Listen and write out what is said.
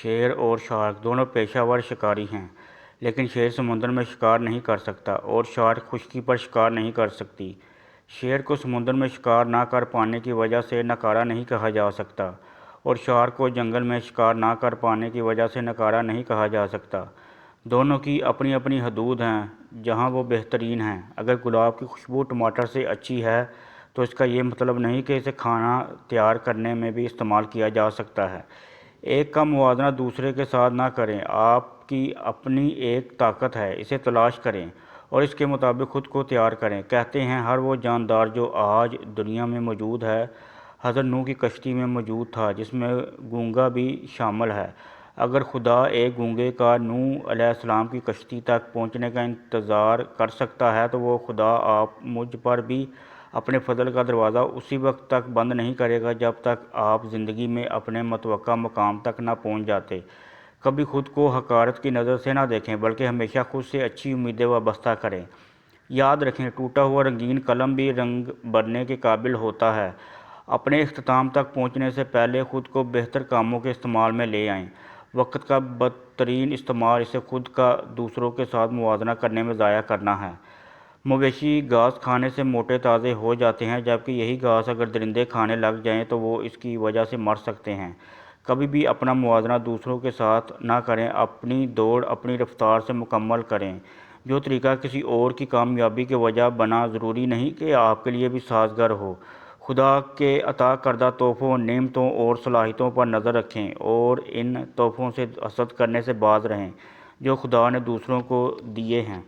شیر اور شارک دونوں پیشہ ور شکاری ہیں، لیکن شیر سمندر میں شکار نہیں کر سکتا اور شارک خشکی پر شکار نہیں کر سکتی۔ شیر کو سمندر میں شکار نہ کر پانے کی وجہ سے ناکارہ نہیں کہا جا سکتا اور شارک کو جنگل میں شکار نہ کر پانے کی وجہ سے ناکارہ نہیں کہا جا سکتا۔ دونوں کی اپنی اپنی حدود ہیں جہاں وہ بہترین ہیں۔ اگر گلاب کی خوشبو ٹماٹر سے اچھی ہے تو اس کا یہ مطلب نہیں کہ اسے کھانا تیار کرنے میں بھی استعمال کیا جا سکتا ہے۔ ایک کا موازنہ دوسرے کے ساتھ نہ کریں۔ آپ کی اپنی ایک طاقت ہے، اسے تلاش کریں اور اس کے مطابق خود کو تیار کریں۔ کہتے ہیں ہر وہ جاندار جو آج دنیا میں موجود ہے حضرت نوح کی کشتی میں موجود تھا، جس میں گونگا بھی شامل ہے۔ اگر خدا ایک گونگے کا نوح علیہ السلام کی کشتی تک پہنچنے کا انتظار کر سکتا ہے تو وہ خدا آپ مجھ پر بھی اپنے فضل کا دروازہ اسی وقت تک بند نہیں کرے گا جب تک آپ زندگی میں اپنے متوقع مقام تک نہ پہنچ جاتے۔ کبھی خود کو حقارت کی نظر سے نہ دیکھیں، بلکہ ہمیشہ خود سے اچھی امیدیں وابستہ کریں۔ یاد رکھیں، ٹوٹا ہوا رنگین قلم بھی رنگ بھرنے کے قابل ہوتا ہے۔ اپنے اختتام تک پہنچنے سے پہلے خود کو بہتر کاموں کے استعمال میں لے آئیں۔ وقت کا بدترین استعمال اسے خود کا دوسروں کے ساتھ موازنہ کرنے میں ضائع کرنا ہے۔ مویشی گھاس کھانے سے موٹے تازے ہو جاتے ہیں، جبکہ یہی گھاس اگر درندے کھانے لگ جائیں تو وہ اس کی وجہ سے مر سکتے ہیں۔ کبھی بھی اپنا موازنہ دوسروں کے ساتھ نہ کریں، اپنی دوڑ اپنی رفتار سے مکمل کریں۔ جو طریقہ کسی اور کی کامیابی کی وجہ بنا ضروری نہیں کہ آپ کے لیے بھی سازگار ہو۔ خدا کے عطا کردہ تحفوں، نعمتوں اور صلاحیتوں پر نظر رکھیں اور ان تحفوں سے حسد کرنے سے باز رہیں جو خدا نے دوسروں کو دیے ہیں۔